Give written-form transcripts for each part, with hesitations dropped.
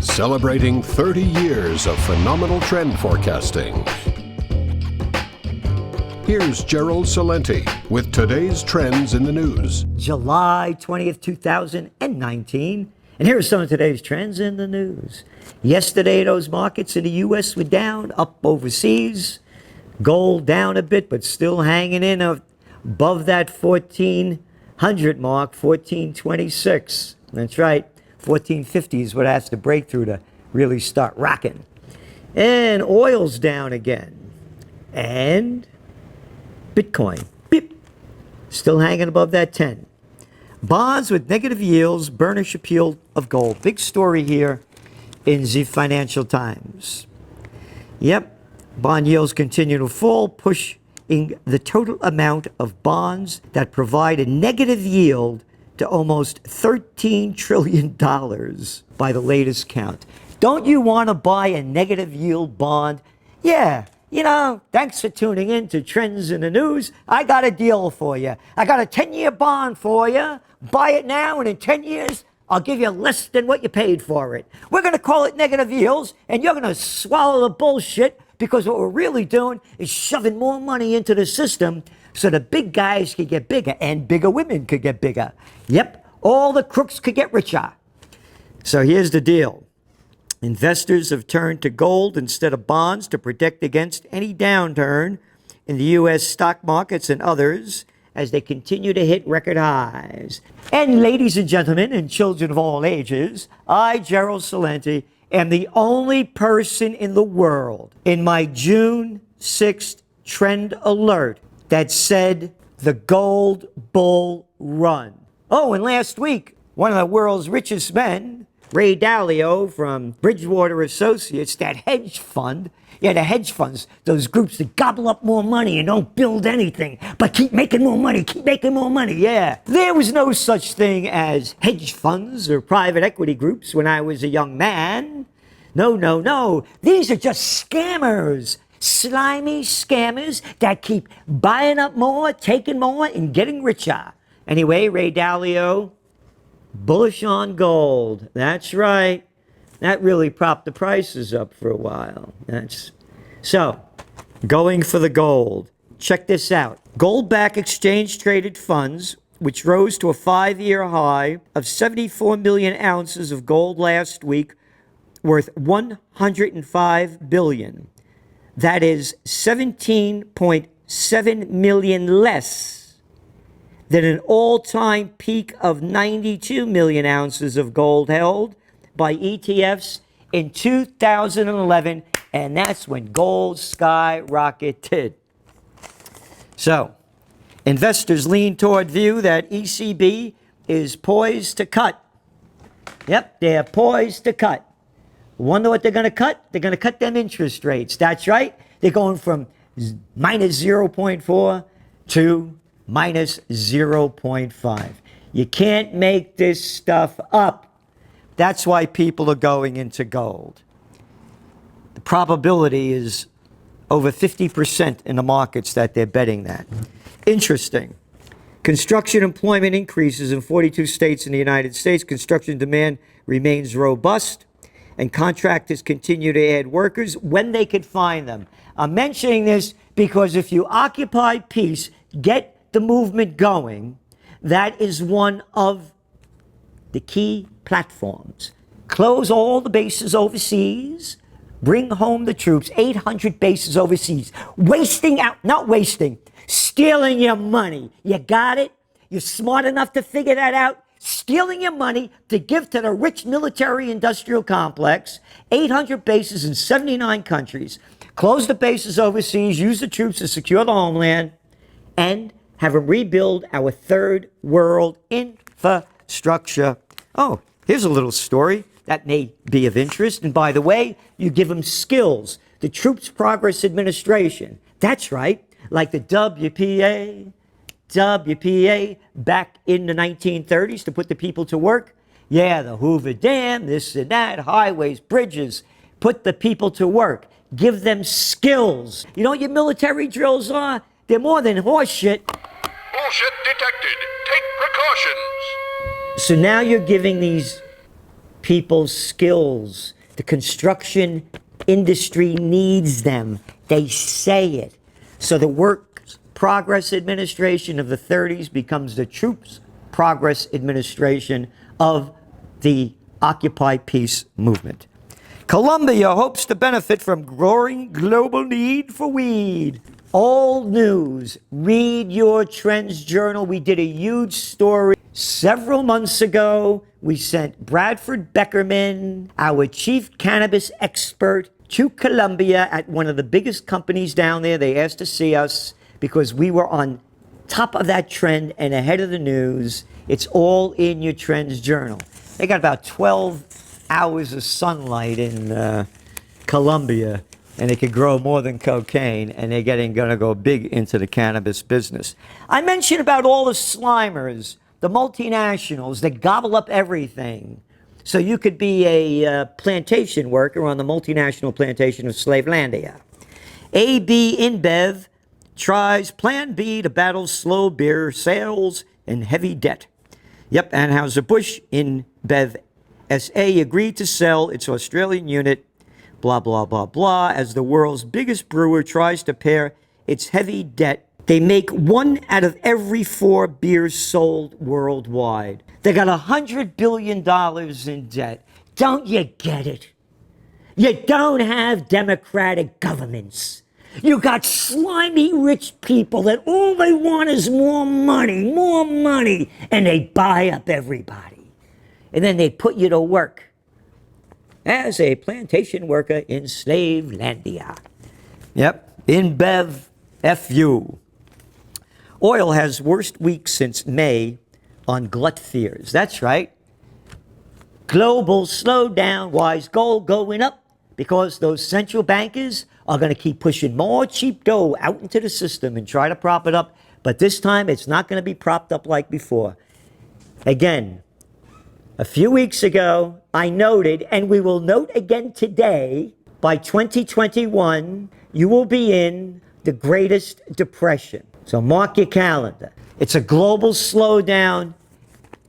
celebrating 30 years of phenomenal trend forecasting. Here's Gerald Celente with today's trends in the news. July 20th, 2019. And here are some of today's trends in the news. Yesterday, those markets in the U.S. were down, up overseas. Gold down a bit, but still hanging in above that 1400 mark, 1426. That's right, 1450 is what has to break through to really start rocking. And oil's down again. And Bitcoin, beep, still hanging above that 10. Bonds with negative yields, burnish appeal of gold. Big story here in the Financial Times. Yep, bond yields continue to fall, pushing the total amount of bonds that provide a negative yield to almost $13 trillion by the latest count. Don't you want to buy a negative yield bond? Yeah. You know, thanks for tuning in to Trends in the News. I got a deal for you. I got a 10-year bond for you. Buy it now, and in 10 years, I'll give you less than what you paid for it. We're going to call it negative yields, and you're going to swallow the bullshit, because what we're really doing is shoving more money into the system so the big guys could get bigger, and bigger women could get bigger. Yep, all the crooks could get richer. So here's the deal. Investors have turned to gold instead of bonds to protect against any downturn in the U.S. stock markets and others as they continue to hit record highs. And ladies and gentlemen and children of all ages, I, Gerald Celente, am the only person in the world in my June 6th trend alert that said the gold bull run. Oh, and last week, one of the world's richest men, Ray Dalio from Bridgewater Associates, that hedge fund, the hedge funds, those groups that gobble up more money and don't build anything, but keep making more money, yeah. There was no such thing as hedge funds or private equity groups when I was a young man. No. These are just scammers, slimy scammers that keep buying up more, taking more, and getting richer. Anyway, Ray Dalio, bullish on gold. That's right. That really propped the prices up for a while. So, going for the gold. Check this out. Gold-backed exchange-traded funds, which rose to a 5-year high of 74 million ounces of gold last week, worth $105 billion. That is 17.7 million less than an all-time peak of 92 million ounces of gold held by ETFs in 2011, and that's when gold skyrocketed. So, investors lean toward view that ECB is poised to cut. Yep, they're poised to cut. Wonder what they're going to cut? They're going to cut them interest rates. That's right. They're going from minus 0.4 to minus 0.5. You can't make this stuff up. That's why people are going into gold. The probability is over 50% in the markets that they're betting that. Interesting. Construction employment increases in 42 states in the United States. Construction demand remains robust, and contractors continue to add workers when they could find them. I'm mentioning this because if you occupy peace, get the movement going, that is one of the key platforms. Close all the bases overseas, bring home the troops, 800 bases overseas, stealing your money. You got it? You're smart enough to figure that out? Stealing your money to give to the rich military-industrial complex, 800 bases in 79 countries. Close the bases overseas, use the troops to secure the homeland, and have them rebuild our third world infrastructure. Oh, here's a little story that may be of interest. And by the way, you give them skills. The Troops Progress Administration. That's right, like the WPA back in the 1930s to put the people to work. Yeah, the Hoover Dam, this and that, highways, bridges. Put the people to work. Give them skills. You know what your military drills are? They're more than horse shit. Bullshit detected. Take precautions. So now you're giving these people's skills. The construction industry needs them. They say it. So the Works Progress Administration of the 30s becomes the Troops Progress Administration of the Occupy Peace movement. Colombia hopes to benefit from growing global need for weed. Old news. Read your Trends Journal. We did a huge story several months ago. We sent Bradford Beckerman, our chief cannabis expert, to Colombia at one of the biggest companies down there. They asked to see us because we were on top of that trend and ahead of the news. It's all in your Trends Journal. They got about 12 hours of sunlight in Colombia, and they could grow more than cocaine, and they're going to go big into the cannabis business. I mentioned about all the slimers, the multinationals that gobble up everything. So you could be a plantation worker on the multinational plantation of Slavelandia. AB InBev tries Plan B to battle slow beer sales and heavy debt. Yep, Anheuser-Busch InBev SA agreed to sell its Australian unit, blah, blah, blah, blah, as the world's biggest brewer tries to pare its heavy debt. They make 1 out of every 4 beers sold worldwide. They got $100 billion in debt. Don't you get it? You don't have democratic governments. You got slimy rich people that all they want is more money, and they buy up everybody. And then they put you to work as a plantation worker in Slavelandia. Yep, InBev FU. Oil has worst week since May on glut fears. That's right. Global slowdown, wise gold going up because those central bankers are going to keep pushing more cheap dough out into the system and try to prop it up. But this time, it's not going to be propped up like before. Again, a few weeks ago, I noted, and we will note again today, by 2021, you will be in the greatest depression. So mark your calendar. It's a global slowdown,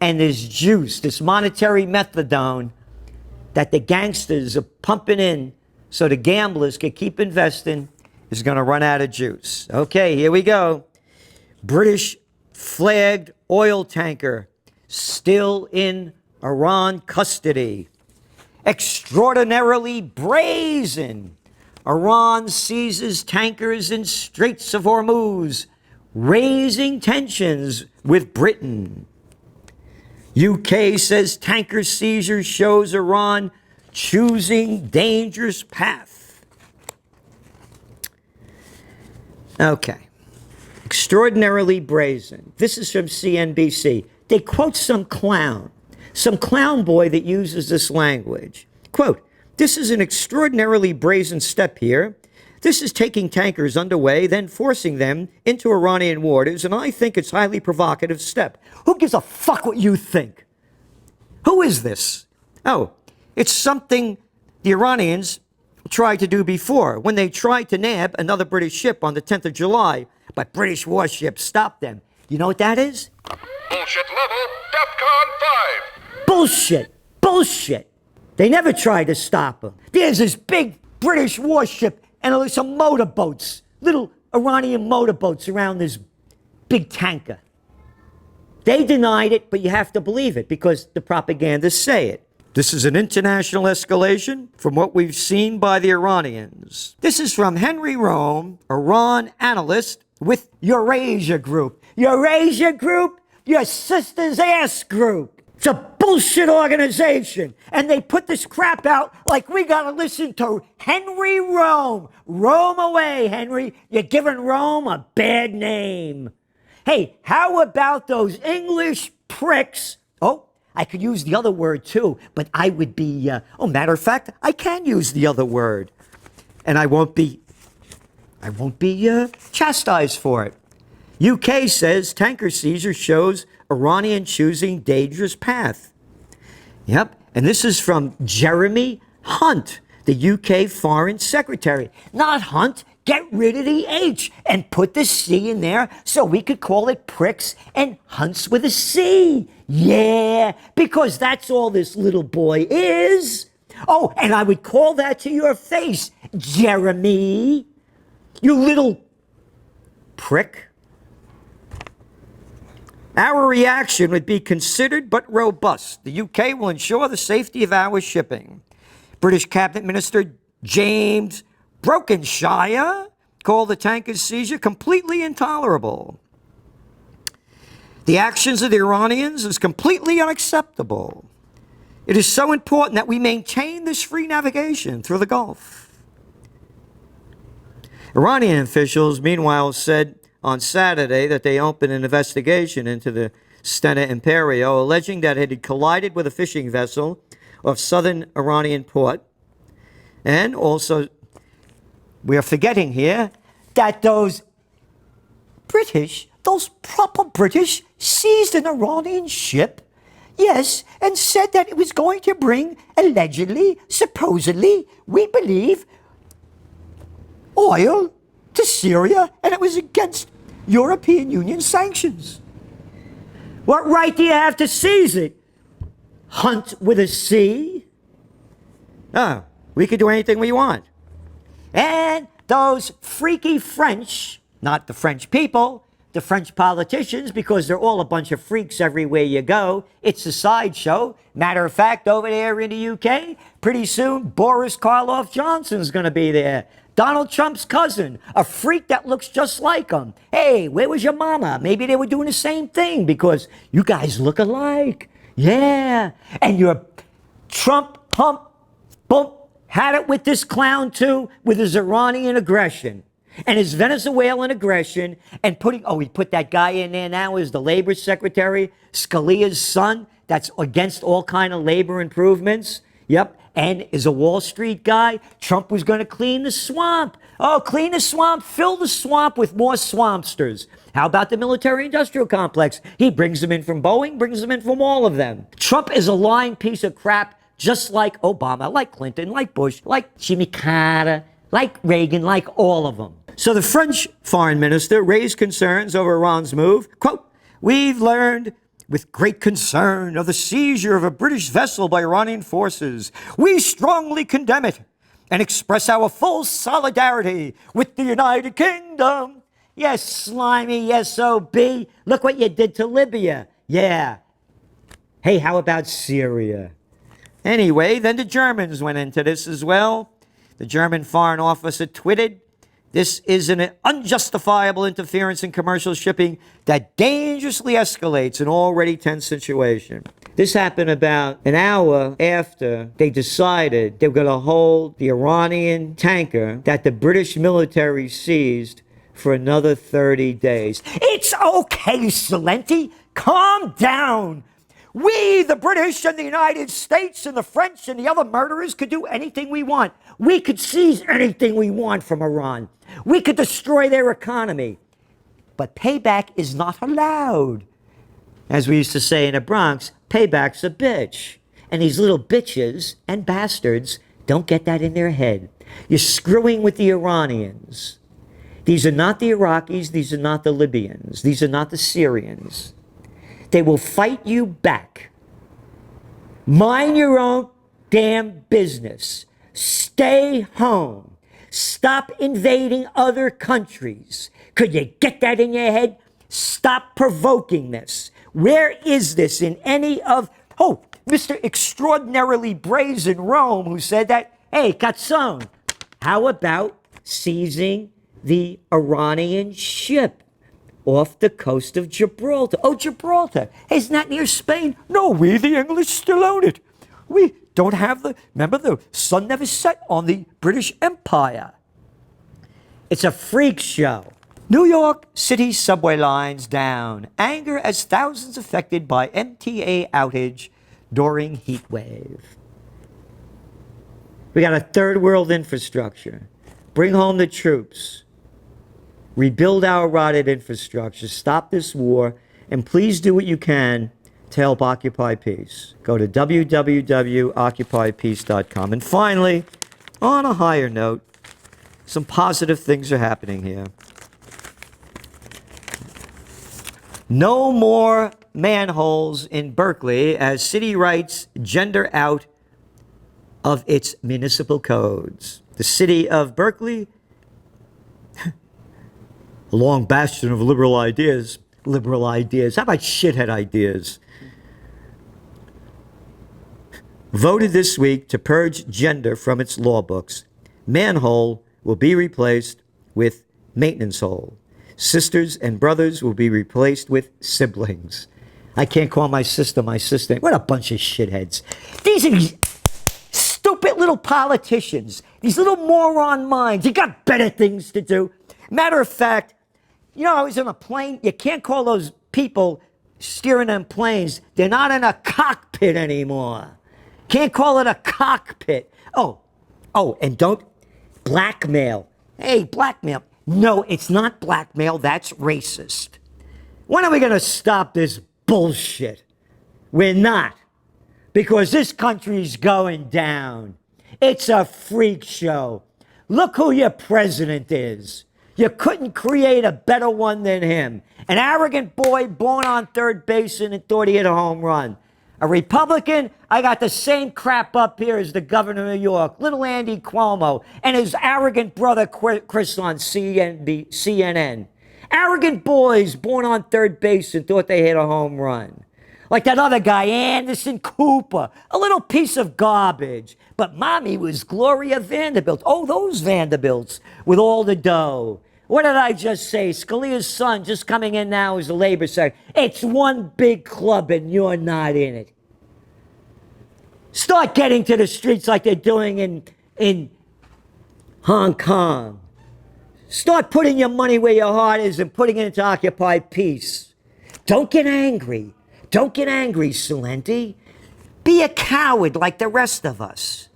and this juice, this monetary methadone that the gangsters are pumping in so the gamblers can keep investing is going to run out of juice. Okay, here we go. British flagged oil tanker still in Iran custody. Extraordinarily brazen. Iran seizes tankers in Straits of Hormuz, raising tensions with Britain. UK says tanker seizure shows Iran choosing dangerous path. Okay. Extraordinarily brazen. This is from CNBC. They quote some clown boy that uses this language. Quote, "This is an extraordinarily brazen step here. This is taking tankers underway, then forcing them into Iranian waters, and I think it's a highly provocative step." Who gives a fuck what you think? Who is this? Oh, it's something the Iranians tried to do before when they tried to nab another British ship on the 10th of July, but British warships stopped them. You know what that is? Bullshit level, DEFCON 5. Bullshit. Bullshit. They never tried to stop them. There's this big British warship and there's some motorboats, little Iranian motorboats around this big tanker. They denied it, but you have to believe it because the propagandists say it. This is an international escalation from what we've seen by the Iranians. This is from Henry Rome, Iran analyst with Eurasia Group. Eurasia Group? Your sister's ass group. It's a bullshit organization. And they put this crap out like we gotta listen to Henry Rome. Rome away, Henry. You're giving Rome a bad name. Hey, how about those English pricks? Oh, I could use the other word too, but I would be, matter of fact, I can use the other word. And I won't be chastised for it. UK says tanker seizure shows Iranian choosing dangerous path. Yep, and this is from Jeremy Hunt, the UK Foreign Secretary. Not Hunt, get rid of the H and put the C in there so we could call it pricks and hunts with a C. Yeah, because that's all this little boy is. Oh, and I would call that to your face, Jeremy. You little prick. Our reaction would be considered but robust. The UK will ensure the safety of our shipping. British Cabinet Minister James Brokenshire called the tanker's seizure completely intolerable. The actions of the Iranians is completely unacceptable. It is so important that we maintain this free navigation through the Gulf. Iranian officials, meanwhile, said on Saturday that they opened an investigation into the Stena Imperio, alleging that it had collided with a fishing vessel of southern Iranian port. And also, we are forgetting here that those proper British, seized an Iranian ship, yes, and said that it was going to bring, allegedly, supposedly, we believe, oil to Syria, and it was against European Union sanctions. What right do you have to seize it? Hunt with a C? Oh, we could do anything we want. And those freaky French, not the French people, the French politicians, because they're all a bunch of freaks everywhere you go. It's a sideshow. Matter of fact, over there in the UK, pretty soon Boris Karloff Johnson's going to be there. Donald Trump's cousin, a freak that looks just like him. Hey, where was your mama? Maybe they were doing the same thing because you guys look alike. Yeah. And your Trump pump, bump, had it with this clown too, with his Iranian aggression and his Venezuelan aggression, and he put that guy in there now as the labor secretary, Scalia's son, that's against all kind of labor improvements. Yep, and is a Wall Street guy. Trump was going to clean the swamp. Oh, clean the swamp, fill the swamp with more swampsters. How about the military-industrial complex? He brings them in from Boeing, brings them in from all of them. Trump is a lying piece of crap, just like Obama, like Clinton, like Bush, like Jimmy Carter, like Reagan, like all of them. So the French foreign minister raised concerns over Iran's move. Quote, "We've learned with great concern of the seizure of a British vessel by Iranian forces. We strongly condemn it and express our full solidarity with the United Kingdom." Yes, slimy SOB. Look what you did to Libya. Yeah. Hey, how about Syria? Anyway, then the Germans went into this as well. The German foreign officer tweeted, "This is an unjustifiable interference in commercial shipping that dangerously escalates an already tense situation." This happened about an hour after they decided they were going to hold the Iranian tanker that the British military seized for another 30 days. It's okay, Celente. Calm down. We, the British and the United States and the French and the other murderers, could do anything we want. We could seize anything we want from Iran. We could destroy their economy. But payback is not allowed. As we used to say in the Bronx, payback's a bitch. And these little bitches and bastards don't get that in their head. You're screwing with the Iranians. These are not the Iraqis. These are not the Libyans. These are not the Syrians. They will fight you back. Mind your own damn business. Stay home. Stop invading other countries. Could you get that in your head? Stop provoking this. Where is this in any of... Oh, Mr. Extraordinarily Brazen Rome, who said that, hey, Cazzone, how about seizing the Iranian ship off the coast of Gibraltar? Oh, Gibraltar. Hey, isn't that near Spain? No, we, the English, still own it. We don't have the... Remember, the sun never set on the British Empire. It's a freak show. New York City subway lines down. Anger as thousands affected by MTA outage during heat wave. We got a third world infrastructure. Bring home the troops. Rebuild our rotted infrastructure. Stop this war. And please do what you can to help Occupy Peace. Go to www.occupypeace.com. And finally, on a higher note, some positive things are happening here. No more manholes in Berkeley as city writes gender out of its municipal codes. The city of Berkeley, a long bastion of liberal ideas. Liberal ideas. How about shithead ideas? Voted this week to purge gender from its law books. Manhole will be replaced with maintenance hole. Sisters and brothers will be replaced with siblings. I can't call my sister my sister. What a bunch of shitheads. These are these stupid little politicians. These little moron minds. You got better things to do. Matter of fact, you know, I was in a plane. You can't call those people steering them planes. They're not in a cockpit anymore. Can't call it a cockpit. Oh, and don't blackmail. Hey, blackmail. No, it's not blackmail. That's racist. When are we going to stop this bullshit? We're not. Because this country's going down. It's a freak show. Look who your president is. You couldn't create a better one than him. An arrogant boy born on third base and thought he hit a home run. A Republican, I got the same crap up here as the governor of New York, little Andy Cuomo, and his arrogant brother Chris on CNN. Arrogant boys born on third base and thought they hit a home run. Like that other guy, Anderson Cooper, a little piece of garbage. But mommy was Gloria Vanderbilt. Oh, those Vanderbilts with all the dough. What did I just say? Scalia's son just coming in now as the labor secretary. It's one big club and you're not in it. Start getting to the streets like they're doing in Hong Kong. Start putting your money where your heart is and putting it into Occupy Peace. Don't get angry. Don't get angry, Celente. Be a coward like the rest of us.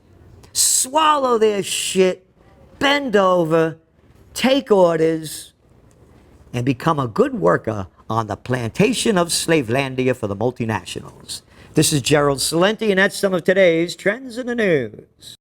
Swallow their shit, bend over, take orders, and become a good worker on the plantation of Slavelandia for the multinationals. This is Gerald Celente, and that's some of today's Trends in the News.